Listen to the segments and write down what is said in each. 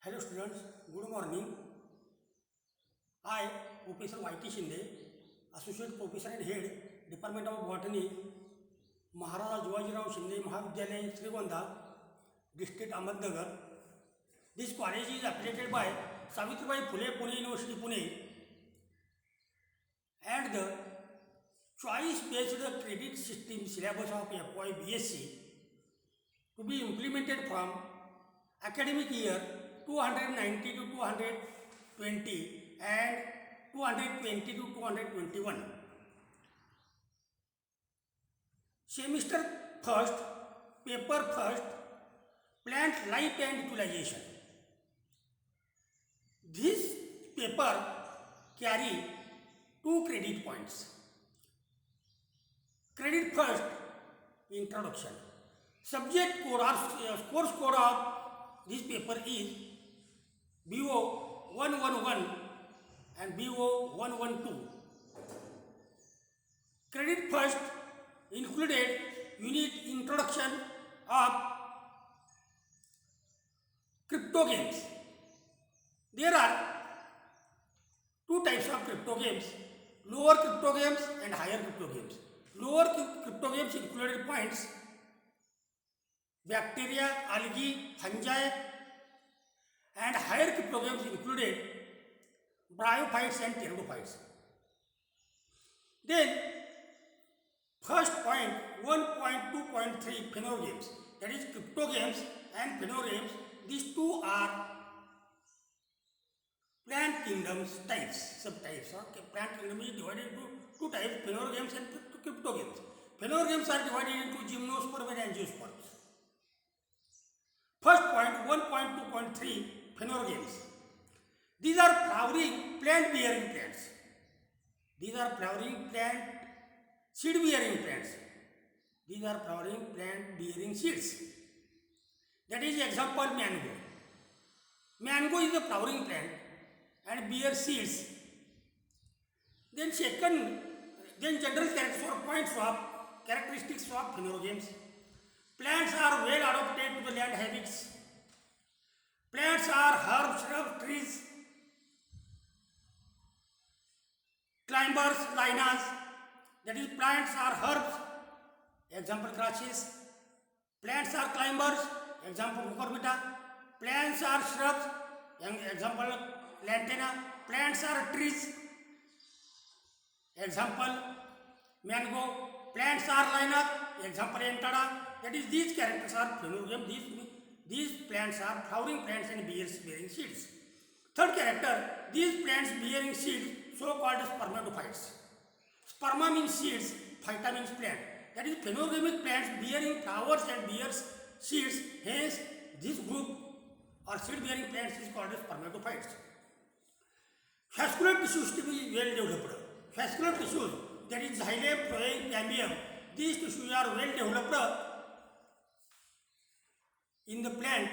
Hello students, good morning. I, Professor Y.T. Shinde, Associate Professor and Head, Department of Botany, Maharaj Jawajirao Shinde Mahavidyalaya, Srigonda, District Ahmednagar. This college is affiliated by Savitribai Phule Pune University, Pune, and the choice-based credit system syllabus of FY BSc to be implemented from academic year 290 to 220 and 220 to 221. Semester first, paper first, plant life and utilization. This paper carry 2 credit points. Credit first, introduction. Subject code or course code of this paper is BO 111 and BO 112. Credit first included unit introduction of crypto games. There are 2 types of crypto games, lower crypto games and higher crypto games. Lower crypto games included points bacteria, algae, fungi, and higher crypto games included bryophytes and pteridophytes. Then first point 1.2.3 phenorogames, that is crypto games and phenorogames. These two are plant kingdoms types, subtypes. Plant kingdom is divided into 2 types, phenorogames and cryptogames. Phenorogames are divided into gymnosperm and angiosperms. First point 1.2.3 phenorogames. These are flowering plant bearing plants. These are flowering plant seed bearing plants. These are flowering plant bearing seeds. That is example mango. Mango is a flowering plant and bear seeds. Then general characteristics of phenorogames. Plants are well adapted to the land habits. Plants are herbs, shrubs, trees, climbers, lianas. That is, plants are herbs, example grasses. Plants are climbers, example cucurbita. Plants are shrubs, example lantana. Plants are trees, example mango. Plants are lianas, example entada. That is, these characters are phenorogames. These plants are flowering plants and bearing seeds. Third character, these plants bearing seeds, so called spermatophytes. Sperma means seeds, phyta means plant. That is, phenogamic plants bearing flowers and bears seeds. Hence, this group or seed bearing plants is called as spermatophytes. Vascular tissues to be well developed. Vascular tissues, that is xylem, phloem, cambium. These tissues are well developed in the plant.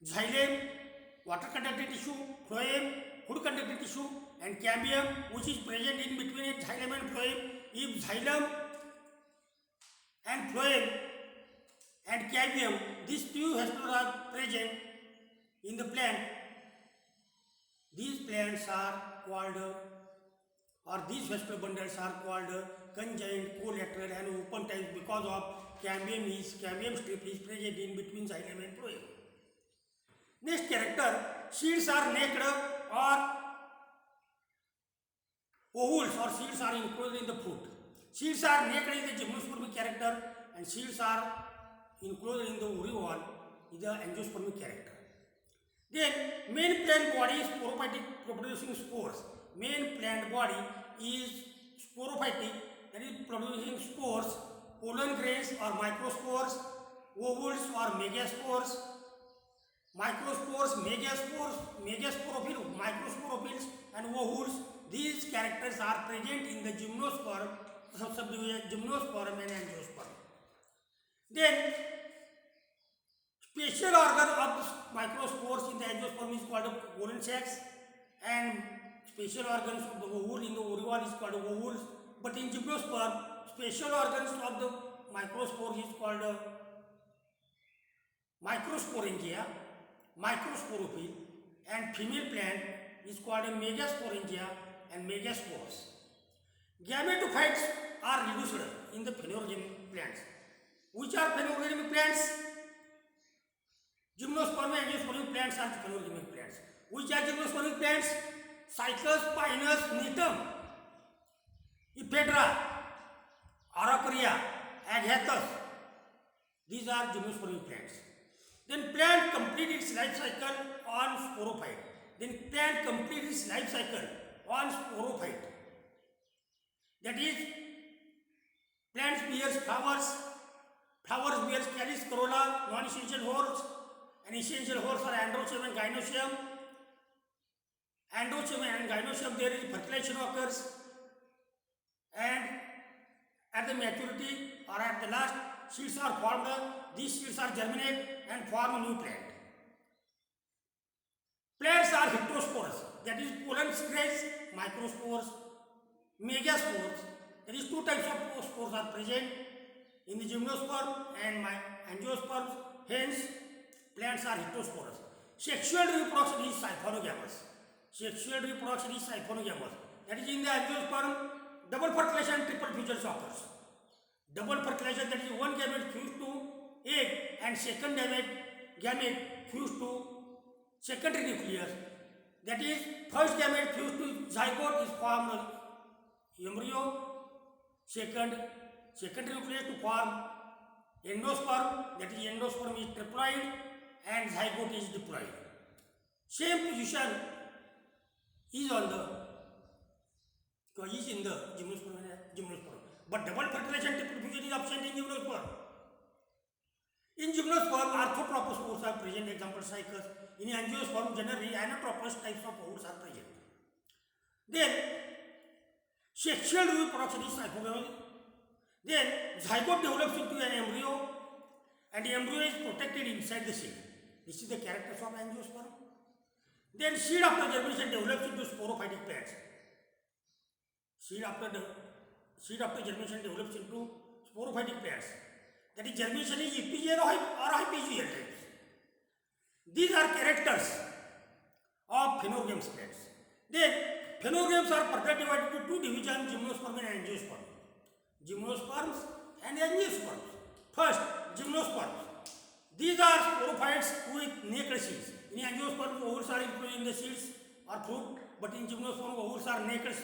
Xylem, water conducting tissue, phloem, food conducting tissue, and cambium, which is present in between xylem and phloem. If xylem and phloem and cambium, these two vasculars are present in the plant, these plants are called, or these vascular bundles are called conjoined, collateral and open types because of cambium strip is present in between xylem and phloem. Next character, seeds are naked or ovules or seeds are included in the fruit. Seeds are naked is the gymnospermic character and seeds are included in the ureole is the angiospermic character. Then main plant body is sporophytic, producing spores. Main plant body is sporophytic, that is producing spores, pollen grains or microspores, ovules or megaspores, microspores, megasporophil, microsporophils and ovules. These characters are present in the gymnosperm, subdivision gymnosperm and angiosperm. Then special organ of microspores in the angiosperm is called pollen sacs, and special organs of the ovule in the ureole is called ovules. But in gymnosperm, special organs of the microspore is called microsporangia, microsporophyll, and female plant is called a megasporangia and megaspores. Gametophytes are reduced in the phanerogamic plants. Which are phanerogamic plants? Gymnosperm and angiospermic plants are phanerogamic plants. Which are gymnospermic plants? Cycas, Pinus, Nitum, Ephedra, Araucaria, Agathis. These are gymnospermic plants. Then plant complete its life cycle on sporophyte. That is, plants bears flowers bears calyx, corolla, non-essential hores, and essential hores are androecium and gynoecium. There is fertilization occurs, and at the maturity or at the last, seeds are formed. These seeds are germinate and form a new plant. Plants are heterosporous, that is pollen sprays, microspores, megaspores. There is two types of spores are present in the gymnosperm and angiosperms. Hence, plants are heterosporous. Sexual reproduction is siphonogamous. That is, in the angiosperm, double fertilization, triple fusion occurs. Double fertilization, that is, one gamete fused to egg and second gamete fused to secondary nucleus. That is, first gamete fused to zygote is formed embryo. Secondary nucleus to form endosperm. That is, endosperm is triploid and zygote is diploid. Same position is in the gymnosperm. But double fertilization triple fusion is absent in gymnosperm. In gymnosperm, orthotropous spores are present, example cycas. In angiosperm, generally anatropous types of spores are present. Then, sexual reproduction is siphogamous. Then, zygote develops into an embryo, and the embryo is protected inside the seed. This is the characters of angiosperm. Then, seed after germination develops into sporophytic plants. Seed after germination develops into sporophytic plants. That is, germination is epigeial or hypogeial types. These are characters of phanerogams plants. Then, phanerogams are further divided into two divisions, gymnosperm and angiosperm. Gymnosperms and angiosperms. First, gymnosperms. These are sporophytes with naked seeds. In angiosperm, ovules are included in the seeds or fruit, but in gymnosperm, ovules are naked.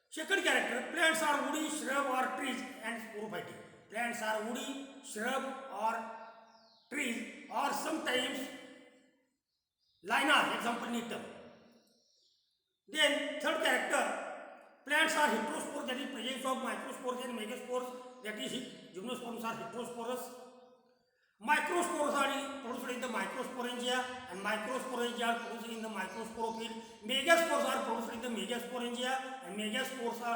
Second character, plants are woody, shrub or trees and sporophytic. Plants are woody, shrub or trees or sometimes lianas, example Nitum. Then third character, plants are heterospores, that is presence of microspores and megaspores, that is gymnosperms are heterosporous. Microspores are produced in the microsporangia and microsporangia are produced in the microsporophyll. Megaspores are produced in the megasporangia and megasporangia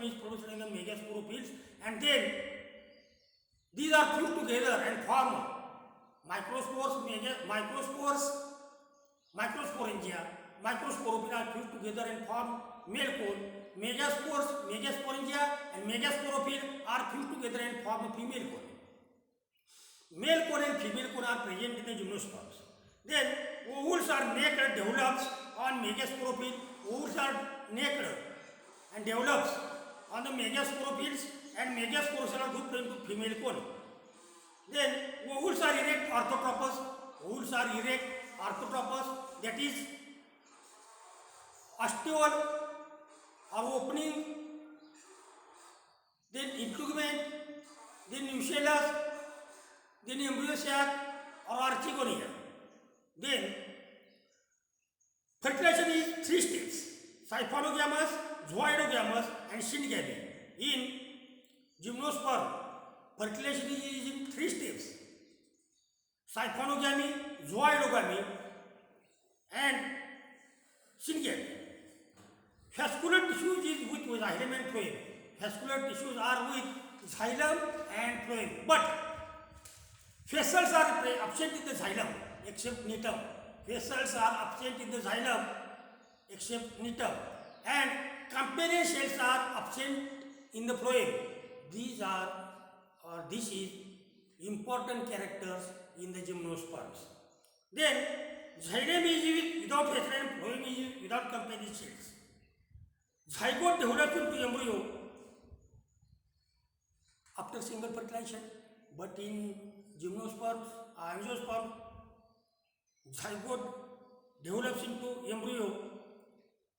is produced in the megasporophylls, and then these are fused together and form microsporangia, microsporophyll are fused together and form male cone. Megasporangia and megasporophyll are fused together and form a female cone. Male cone and female cone are present in the gymnosperms. Then ovules are naked, develops on megasporophyll. Ovules are naked and develops on the megasporophylls, and megaspores are grouped into female cone. Then ovules are erect, orthotropous. That is, ostiole or opening, then integument, then nucellus, then embryo sac or archegonia. Then fertilization is three stages: siphonogamous, zooidogamous and syngamy. In gymnosperm, fertilization is in three steps: siphonogamy, zooidogamy and syngamy. Vascular tissues is with xylem and phloem. Vascular tissues are with xylem and phloem, but vessels are absent in the xylem except nitum. Vessels are absent in the xylem except nitum, and companion cells are absent in the phloem. This is important characters in the gymnosperms. Then xylem is without hexagon and phloem is without companion cells. Zygote develops into embryo after single fertilization, but in gymnosperms, angiosperms, zygote develops into embryo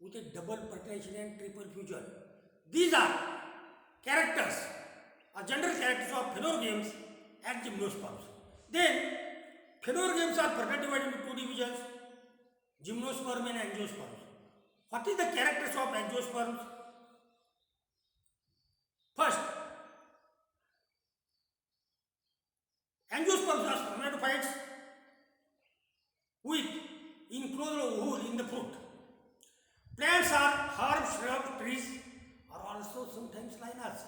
with a double fertilization and triple fusion. These are characters or general characters of phanerogams and gymnosperms. Then phanerogams are further divided into two divisions, gymnosperm and angiosperms. What is the characters of angiosperms? First, angiosperms are spermatocytes with enclosed ovule in the fruit. Plants are herbs, shrubs, trees, are also sometimes lianas.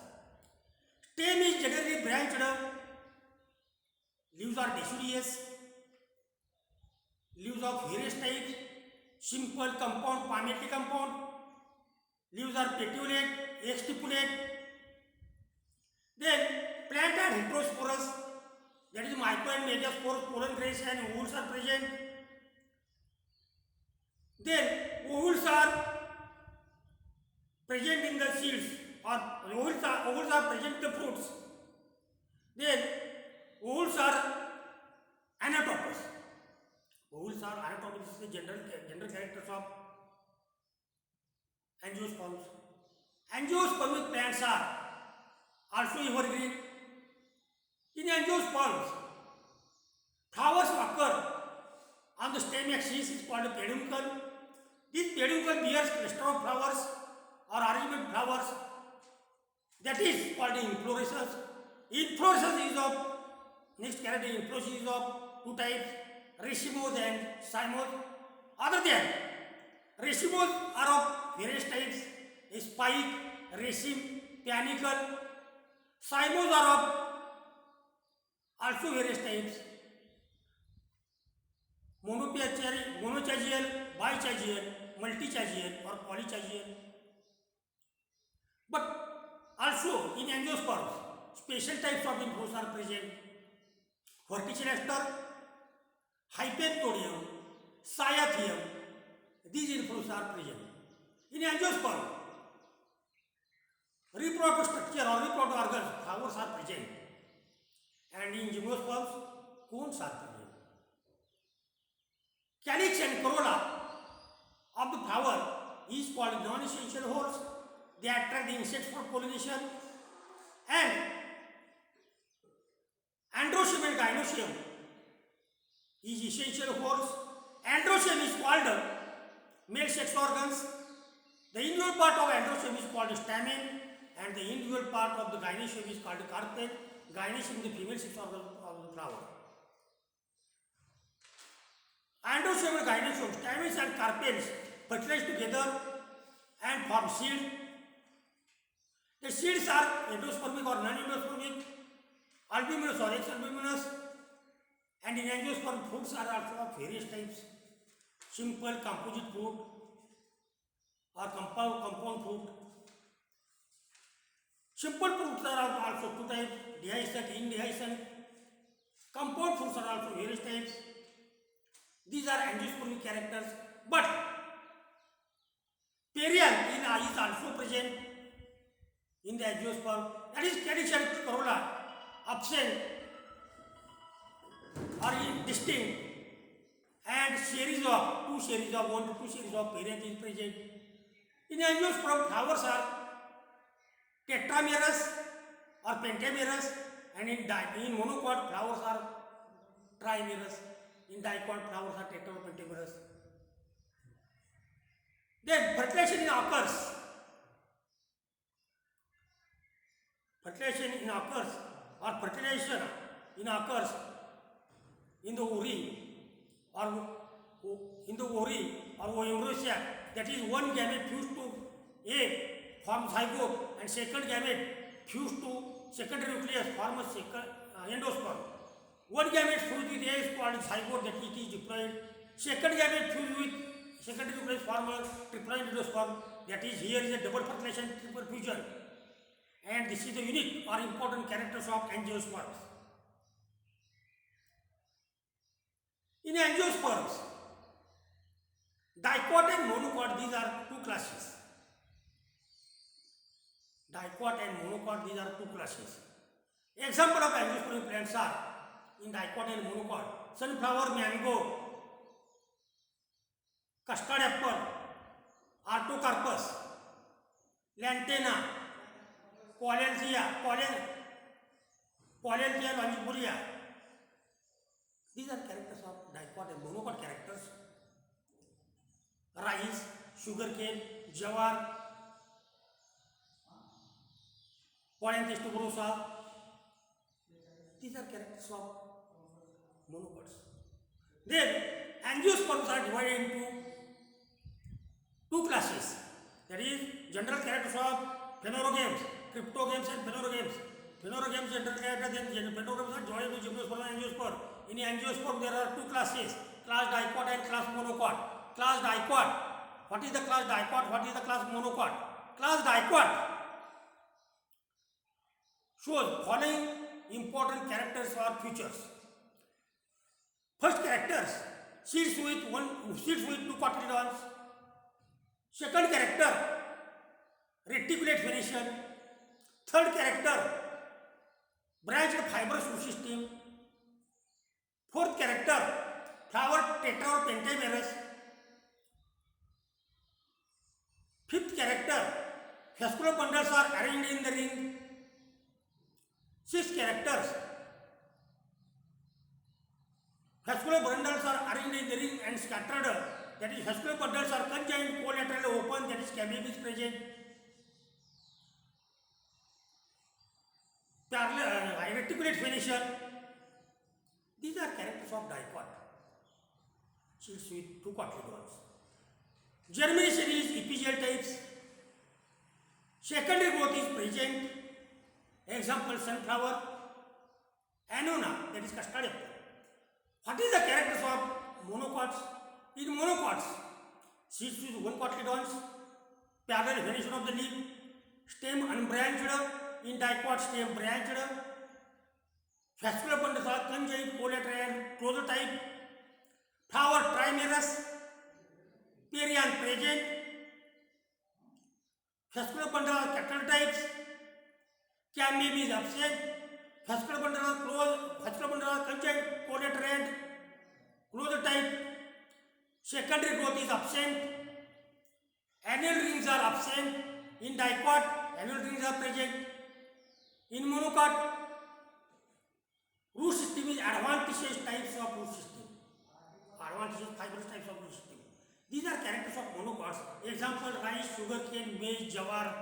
Stem is generally branched. Leaves are deciduous. Leaves of various types. Simple, compound, palmate compound. Leaves are petiolate, exstipulate. Then plant are heterosporous. That is micro and megaspores, pollen grains and ovules are present. Then ovules are present in the seeds or ovules are present in the fruits. Then ovules are anatopous. Ovules are anatopous. This is the general characters of angiosperms. Angiospermic plants are also evergreen. In angiosperms, flowers occur on the stem axis is called a peduncle. This peduncle bears cluster of flowers or arrangement flowers, that is called inflorescence. Inflorescence is of, next character, inflorescence is of two types, racemose and cymose. Other than racemose are of various types, spike, raceme, panicle. Cymose are of also various types, monochagial, bichagial, multichagial or polychagial. But also in angiosperms, special types of inflorescence are present. Verticillester, hypanthodon, cyathium, these inflorescences are present. In angiosperm, reproductive structure or reproductive organs, flowers are present. And in gymnosperms, cones are present. Calyx and corolla of the flower is called non-essential whorls. They attract the insects for pollination. And androecium and gynoecium is essential whorls. Androecium is called male sex organs. The individual part of androecium is called stamen, and the individual part of the gynoecium is called carpel. Gynoecium is the female sex organ of the flower. Androecium and gynoecium, stamens and carpels fertilize together and form seeds. The seeds are endospermic or non-endospermic, albuminous or ex-albuminous, and in angiosperm fruits are also of various types. Simple composite fruit or compound fruit. Simple fruits are also two types, dehiscent, indehiscent. Compound fruits are also various types. These are angiospermic characters, but perianth is also present in the angiosperm. That is calyx and corolla, absent or distinct, and one to two series of perianth is present. In angiosperm, flowers are tetramerous or pentamerous, and in monocot, flowers are trimerous. In dicot, flowers are tetra or pentamerous. Then fertilization occurs. Fertilization occurs in the ovary or embryo sac. That is, one gamete fused to egg forms zygote, and second gamete fused to secondary nucleus forms endosperm. One gamete fused with egg is called zygote, that it is diploid. Second gamete fused with secondary nucleus forms triploid endosperm. That is, here is a double fertilization, triple fusion. And this is the unique or important characters of angiosperms. In angiosperms, dicot and monocot, these are two classes. Dicot and monocot, these are two classes. Example of angiospermic plants are in dicot and monocot: sunflower, mango, custard apple, artocarpus, lantana, Polentia longifolia. These are characters of dicot and monocot characters. Rice, sugarcane, jawar, Polentis tuberosa. These are characters of monocots. Then angiosperms are divided into two classes. That is general characters of phanerogames, cryptogames and phanerogames. Phanerogames general characters and phanerogames are divided into gymnosperm and angiosperm. In angiosperm there are two classes: class dicot and class monocot. Class dicot. What is the class dicot? What is the class monocot? Class dicot shows following important characters or features. First characters: seeds with two cotyledons. Second character: reticulate venation. Third character: branched fibrous root system. Fourth character: flower tetra or pentamerous. Fifth character: fascicular bundles are arranged in the ring. Sixth characters: fascicular bundles are arranged in the ring and scattered. That is, fascicular bundles are conjoined, collaterally open. That is, cambium is present. Reticulate venation. These are characters of dicot. Seeds with two cotyledons. Germination is epigel types. Secondary growth is present. Example: sunflower, annona, that is custard apple. What is the characters of monocots? In monocots, seeds with one cotyledons, parallel venation of the leaf, stem unbranched. In dicot, stem branched. Fascicular bundles are conjoined, collateral, closer type. Flower trimerous, perianth present. Fascicular bundles are capital types. Cambium is absent. Fascicular bundles are closed. Fascicular bundles are conjoined, collateral, closer type. Secondary growth is absent. Annual rings are absent. In dicot, annual rings are present. In monocot, root system is adventitious types of root system. Adventitious fibrous types of root system. These are characters of monocots. Example: rice, sugarcane, maize, jawar,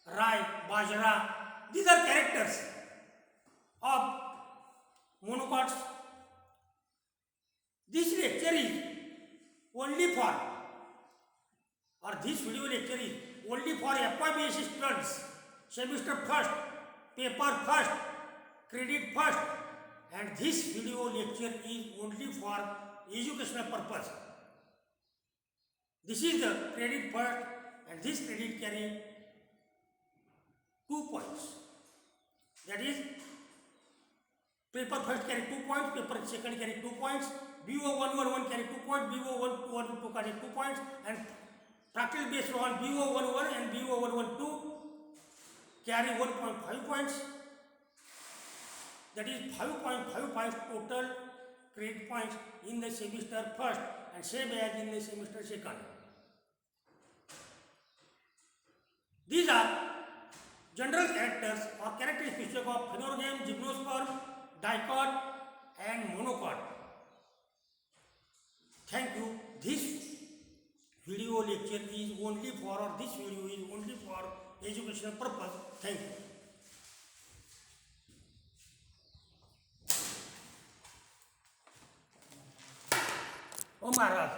rye, bajra. These are characters of monocots. This lecture is only for, or this video lecture is only for FYBS students, semester first, paper first, credit first, and this video lecture is only for educational purpose. This is the credit first, and this credit carry 2 points. That is, paper first carry 2 points, paper second carry 2 points, BO 111 carry 2 points, BO 112 carry 2 points, and practical based on BO 11 and BO 112 carry 1.5 points. That is 5.5 points total credit points in the semester first and same as in the semester second. These are general characters or characteristics of phanerogame, gymnosperm, dicot and monocot. Thank you. This video lecture is only for, or this video is only for educational purpose. Thank you. Oh Maharaj.